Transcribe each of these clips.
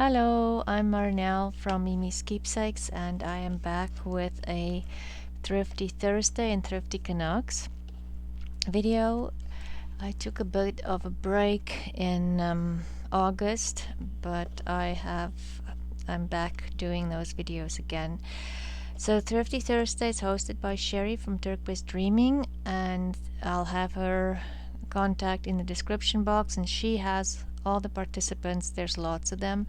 Hello, I'm Marnell from Miemie's Keepsakes, and I am back with a Thrifty Thursday and Thrifty Canucks video. I took a bit of a break in August, but I'm back doing those videos again. So Thrifty Thursday is hosted by Sheree from Turquoise Dreaming, and I'll have her contact in the description box, and she has all the participants. There's lots of them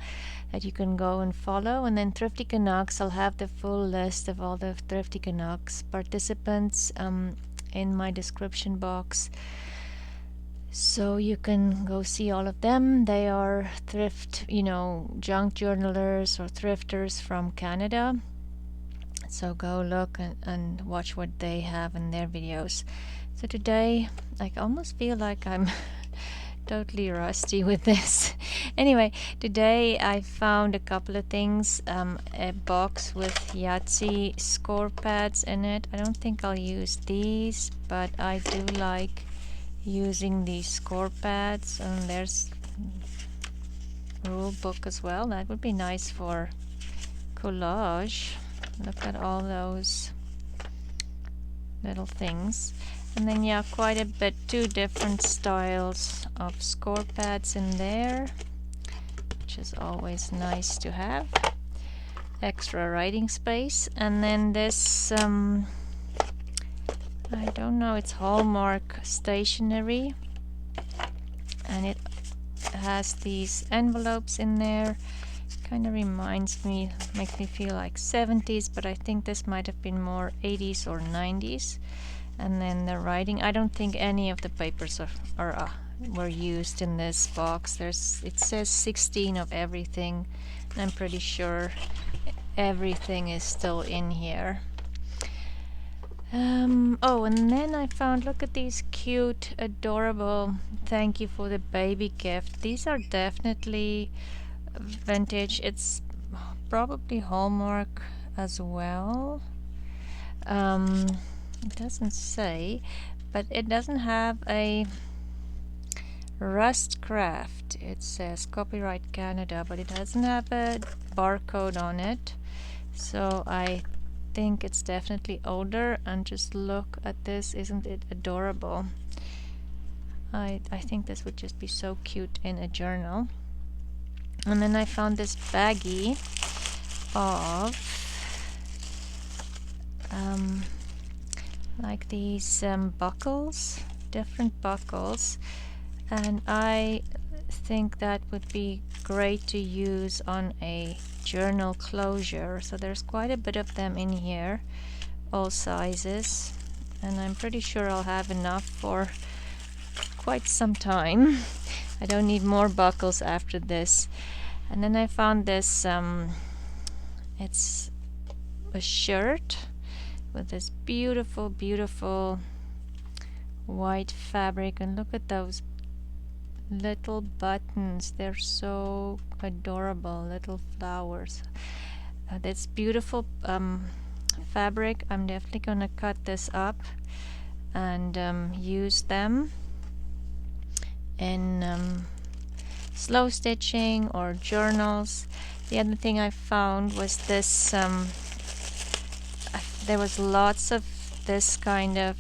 that you can go and follow. And then Thrifty Canucks, I'll have the full list of all the Thrifty Canucks participants in my description box, so you can go see all of them. They are junk journalers or thrifters from Canada. So go look and watch what they have in their videos. So today, I almost feel like I'm totally rusty with this. Anyway, today I found a couple of things. A box with Yahtzee score pads in it. I don't think I'll use these, but I do like using these score pads. And there's a rule book as well. That would be nice for collage. Look at all those little things. And then quite a bit, two different styles of score pads in there, which is always nice to have. Extra writing space. And then this I don't know, it's Hallmark stationery, and it has these envelopes in there. Kind of reminds me, makes me feel like 70s, but I think this might have been more 80s or 90s. And then the writing, I don't think any of the papers were used in this box. It says 16 of everything, and I'm pretty sure everything is still in here. Oh, and then I found, look at these cute, adorable thank you for the baby gift. These are definitely vintage. It's probably Hallmark as well. It doesn't say, but it doesn't have a rust craft. It says copyright Canada, but it doesn't have a barcode on it, so I think it's definitely older. And just look at this, isn't it adorable? I think this would just be so cute in a journal. And then I found this baggie of like these buckles, different buckles, and I think that would be great to use on a journal closure. So there's quite a bit of them in here, all sizes, and I'm pretty sure I'll have enough for quite some time. I don't need more buckles after this. And then I found this, it's a shirt with this beautiful, beautiful white fabric, and look at those little buttons. They're so adorable, little flowers. This beautiful fabric. I'm definitely gonna cut this up and use them in slow stitching or journals. The other thing I found was this, there was lots of this kind of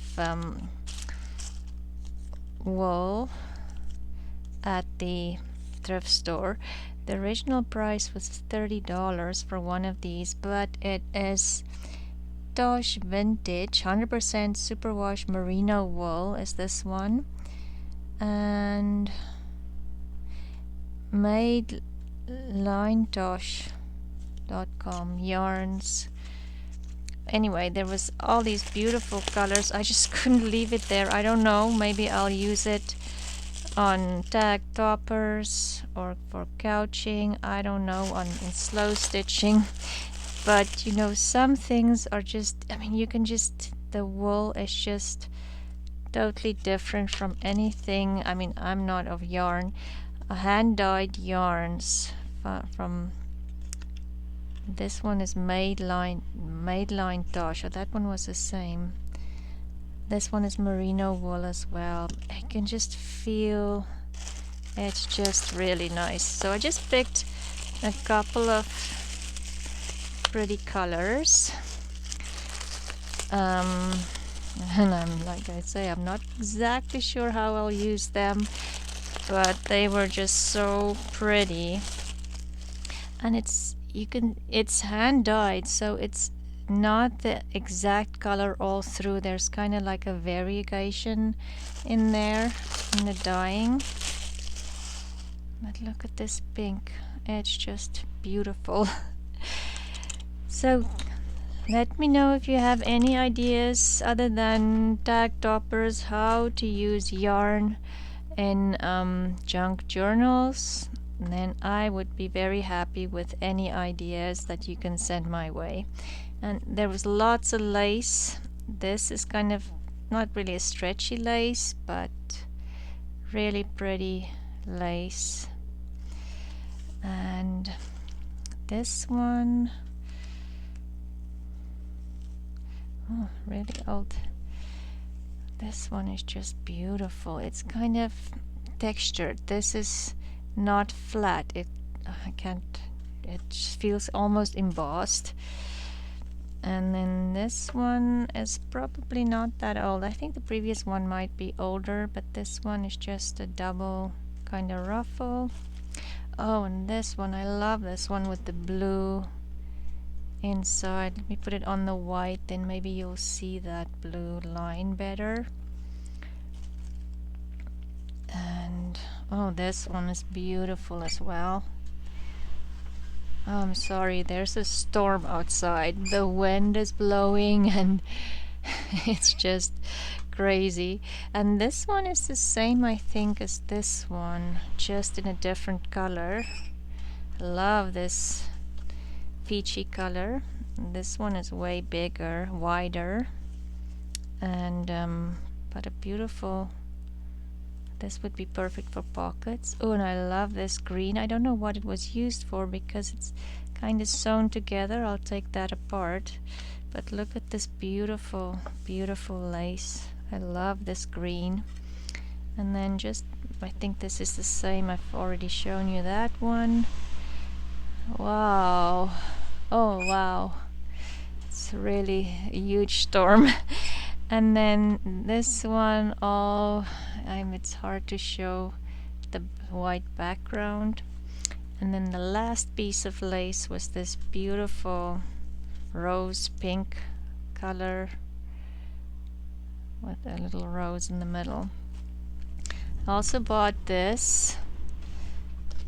wool at the thrift store. The original price was $30 for one of these, but it is Tosh Vintage 100% superwash merino wool is this one, and madelinetosh.com yarns. Anyway, there was all these beautiful colors. I just couldn't leave it there. I don't know, maybe I'll use it on tag toppers or for couching, I don't know, in slow stitching. But some things are just, you can just, the wool is just totally different from anything. I'm not of yarn. Hand-dyed yarns from, this one is Madeline Tosh. That one was the same. This one is merino wool as well. I can just feel it's just really nice. So I just picked a couple of pretty colors. And I'm, like I say, I'm not exactly sure how I'll use them, but they were just so pretty. And it's hand dyed, so it's not the exact color all through. There's kind of like a variegation in there in the dyeing. But look at this pink, it's just beautiful. So let me know if you have any ideas other than tag toppers, how to use yarn in junk journals. And then I would be very happy with any ideas that you can send my way. And there was lots of lace. This is kind of not really a stretchy lace, but really pretty lace. And this one, oh, really old. This one is just beautiful. It's kind of textured. This is not flat. It feels almost embossed. And then this one is probably not that old. I think the previous one might be older, but this one is just a double kind of ruffle. Oh, and this one, I love this one with the blue inside. Let me put it on the white, then maybe you'll see that blue line better. And oh, this one is beautiful as well. Oh, I'm sorry, there's a storm outside. The wind is blowing and it's just crazy. And this one is the same, I think, as this one, just in a different color. Love this peachy color. This one is way bigger, wider, and but a beautiful. This would be perfect for pockets. Oh, and I love this green. I don't know what it was used for because it's kind of sewn together. I'll take that apart. But look at this beautiful, beautiful lace. I love this green. And then just, I think this is the same. I've already shown you that one. Wow. Oh, wow. It's really a huge storm. And then this one, it's hard to show the white background. And then the last piece of lace was this beautiful rose pink color with a little rose in the middle. I also bought this,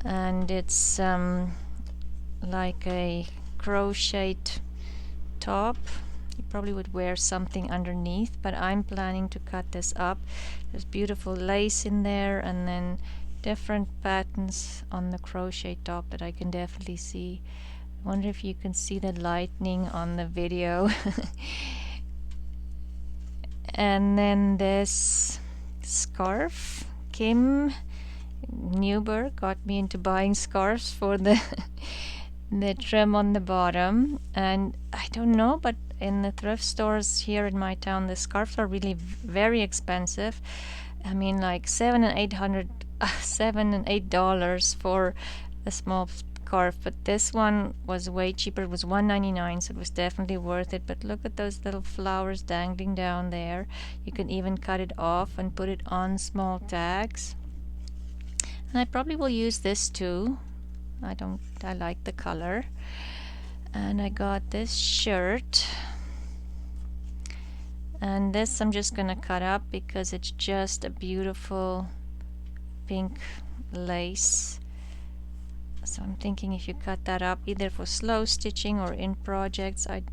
and it's like a crocheted top. You probably would wear something underneath, but I'm planning to cut this up. There's beautiful lace in there, and then different patterns on the crochet top that I can definitely see. I wonder if you can see the lightning on the video. And then this scarf. Kim Newberg got me into buying scarves for the trim on the bottom, and I don't know, but in the thrift stores here in my town, the scarves are really very expensive. I mean, like $7 and $8 for a small scarf, but this one was way cheaper. It was $1.99, so it was definitely worth it. But look at those little flowers dangling down there. You can even cut it off and put it on small tags. And I probably will use this too. I like the color. And I got this shirt, and this I'm just gonna cut up because it's just a beautiful pink lace. So I'm thinking if you cut that up either for slow stitching or in projects. I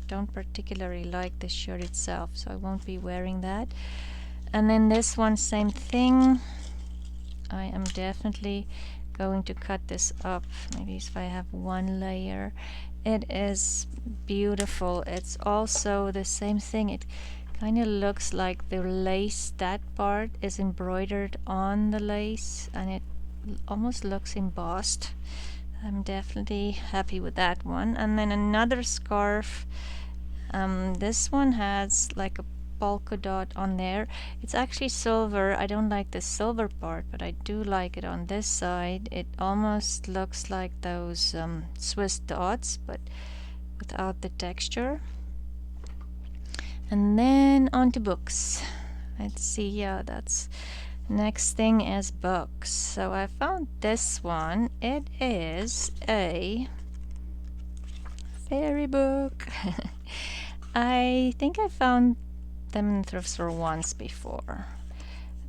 don't particularly like the shirt itself, so I won't be wearing that. And then this one, same thing. I am definitely going to cut this up, maybe if I have one layer. It is beautiful. It's also the same thing. It kind of looks like the lace, that part is embroidered on the lace, and it almost looks embossed. I'm definitely happy with that one. And then another scarf. This one has like a polka dot on there. It's actually silver. I don't like the silver part, but I do like it on this side. It almost looks like those Swiss dots, but without the texture. And then on to books. Let's see, yeah, that's next thing is books. So I found this one. It is a fairy book. I think I found them in the thrift store once before.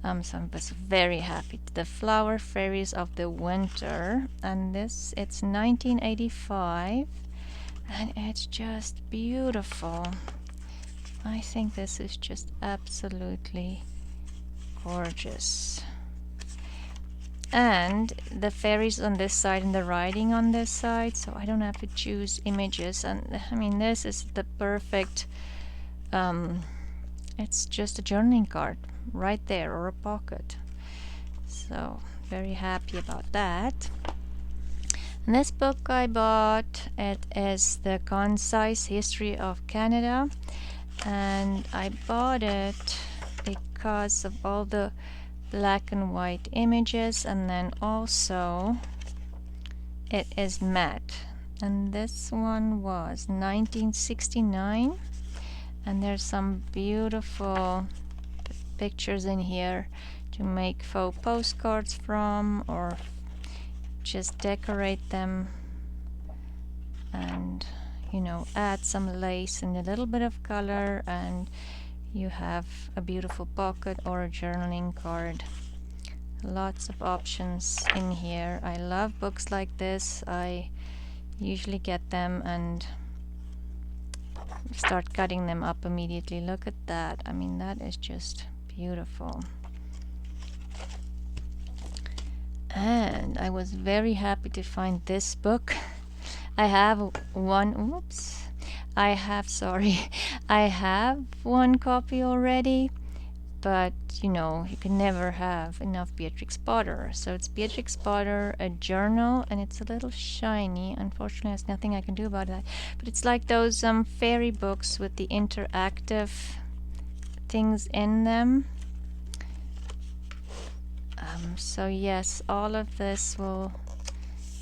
So I was very happy. The Flower Fairies of the Winter, and it's 1985, and it's just beautiful. I think this is just absolutely gorgeous. And the fairies on this side and the writing on this side, so I don't have to choose images. And I mean, this is the perfect it's just a journaling card right there, or a pocket. So very happy about that. And this book I bought, it is The Concise History of Canada, and I bought it because of all the black and white images, and then also it is matte, and this one was 1969, and there's some beautiful pictures in here to make faux postcards from, or just decorate them and, you know, add some lace and a little bit of color, and you have a beautiful pocket or a journaling card. Lots of options in here. I love books like this. I usually get them and start cutting them up immediately. Look at that. I mean, that is just beautiful. And I was very happy to find this book. I have one, I have one copy already, but you know, you can never have enough Beatrix Potter. So it's Beatrix Potter, a journal, and it's a little shiny. Unfortunately, there's nothing I can do about that. But it's like those fairy books with the interactive things in them. So yes, all of this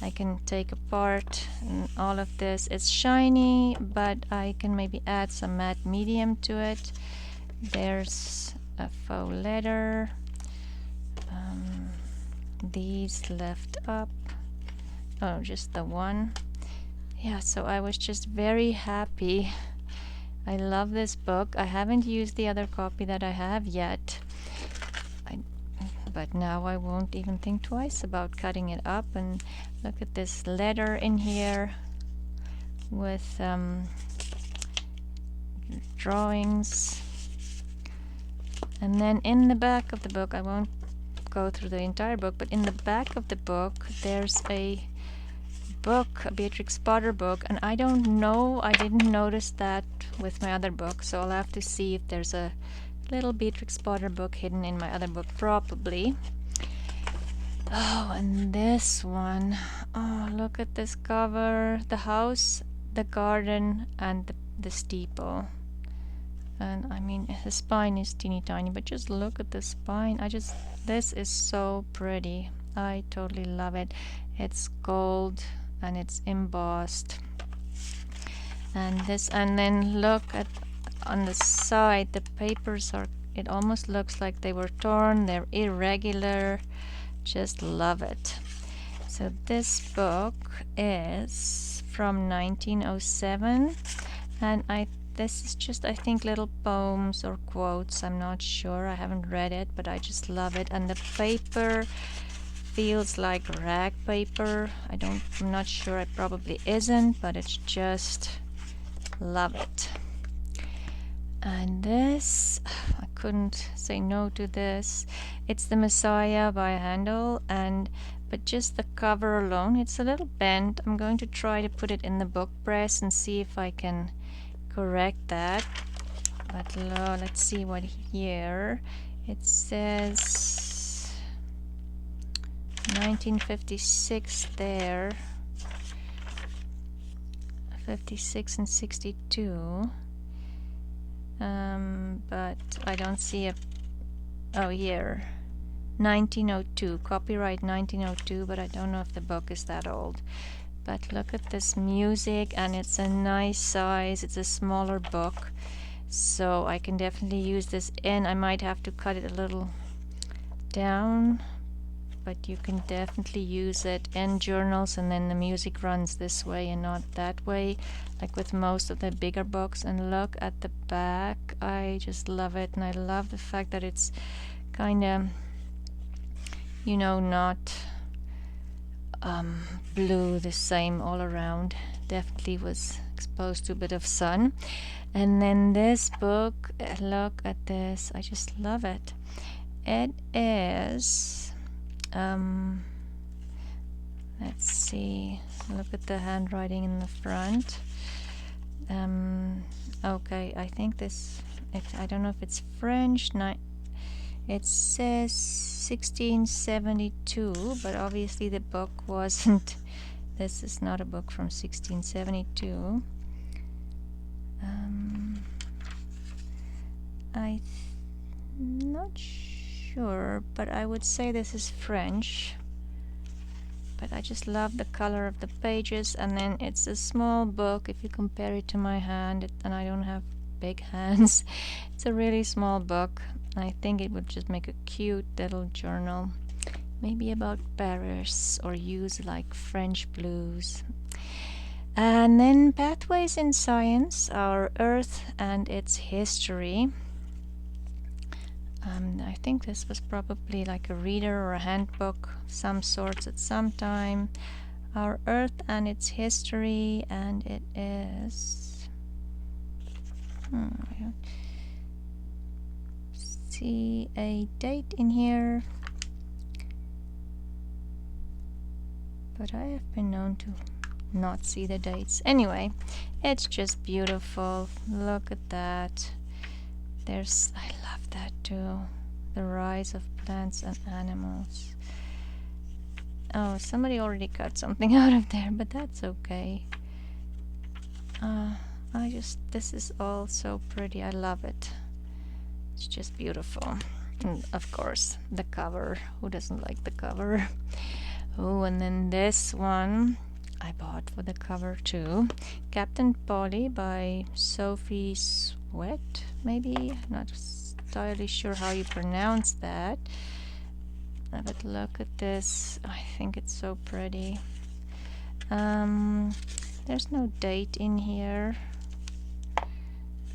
I can take apart, and all of this is shiny, but I can maybe add some matte medium to it. There's a faux leather, these left up, oh, just the one. Yeah, so I was just very happy. I love this book. I haven't used the other copy that I have yet, but now I won't even think twice about cutting it up. And look at this letter in here with drawings. And then in the back of the book, I won't go through the entire book, but in the back of the book there's a book, a Beatrix Potter book, and I don't know, I didn't notice that with my other book, so I'll have to see if there's a little Beatrix Potter book hidden in my other book, probably. Oh, and this one, oh, look at this cover. The house, the garden, and the steeple. And I mean, the spine is teeny tiny, but just look at the spine. This is so pretty. I totally love it. It's gold and it's embossed. And then look at on the side, the papers are, it almost looks like they were torn. They're irregular. Just love it. So this book is from 1907, and this is just, I think, little poems or quotes. I'm not sure. I haven't read it, but I just love it. And the paper feels like rag paper. I'm not sure. It probably isn't, but it's just, love it. And this, I couldn't say no to this. It's The Messiah by Handel, but just the cover alone, it's a little bent. I'm going to try to put it in the book press and see if I can correct that. But let's see what year. It says 1956 there. 56 and 62. but I don't see a... Oh, here. 1902, copyright 1902, but I don't know if the book is that old. But look at this music, and it's a nice size. It's a smaller book, so I can definitely use this in. I might have to cut it a little down, but you can definitely use it in journals, and then the music runs this way and not that way, like with most of the bigger books. And look at the back. I just love it, and I love the fact that it's kind of, you know, not blue the same all around. Definitely was exposed to a bit of sun. And then this book, look at this, I just love it. It is let's see, look at the handwriting in the front. Okay, I think this, I don't know if it's French. It says 1672, but obviously the book wasn't. This is not a book from 1672. I'm not sure, but I would say this is French. But I just love the color of the pages, and then it's a small book if you compare it to my hand, and I don't have big hands. It's a really small book. I think it would just make a cute little journal, maybe about Paris, or use like French blues. And then Pathways in Science, Our Earth and Its History. I think this was probably like a reader or a handbook of some sorts at some time. Our Earth and Its History, and it is... I don't see a date in here, but I have been known to not see the dates. Anyway, it's just beautiful. Look at that. I love that too. The rise of plants and animals. Oh, somebody already cut something out of there, but that's okay. This is all so pretty. I love it. It's just beautiful. And of course, the cover. Who doesn't like the cover? Oh, and then this one I bought for the cover too. Captain Polly by Sophie Sweat, maybe? Not entirely sure how you pronounce that. But look at this. I think it's so pretty. There's no date in here.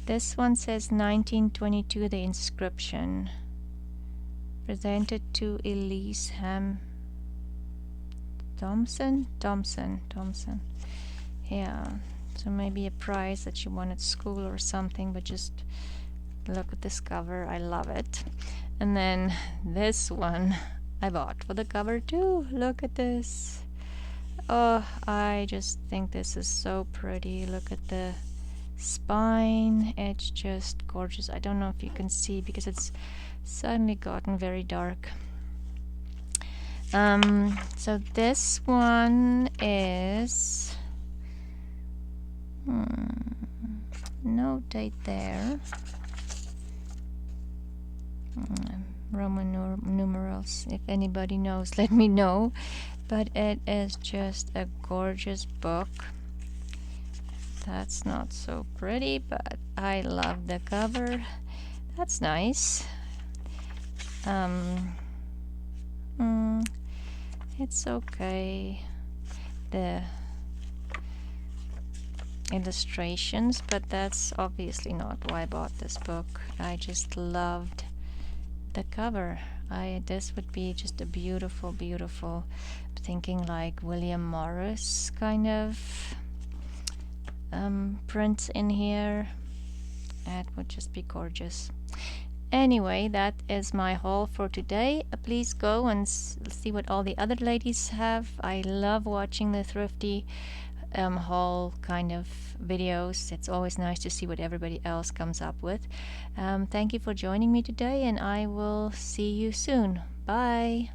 This one says 1922, the inscription. Presented to Elise Thompson. Yeah, so maybe a prize that she won at school or something, but just look at this cover. I love it. And then this one I bought for the cover too. Look at this. Oh, I just think this is so pretty. Look at the spine. It's just gorgeous. I don't know if you can see because it's suddenly gotten very dark. So this one is no date there. Roman numerals. If anybody knows, let me know. But it is just a gorgeous book. That's not so pretty, but I love the cover. That's nice. It's okay. The illustrations, but that's obviously not why I bought this book. I just loved the cover. This would be just a beautiful, beautiful, thinking like William Morris kind of prints in here. It would just be gorgeous. Anyway, that is my haul for today. Please go and see what all the other ladies have. I love watching the Thrifty haul kind of videos. It's always nice to see what everybody else comes up with. Thank you for joining me today, and I will see you soon. Bye.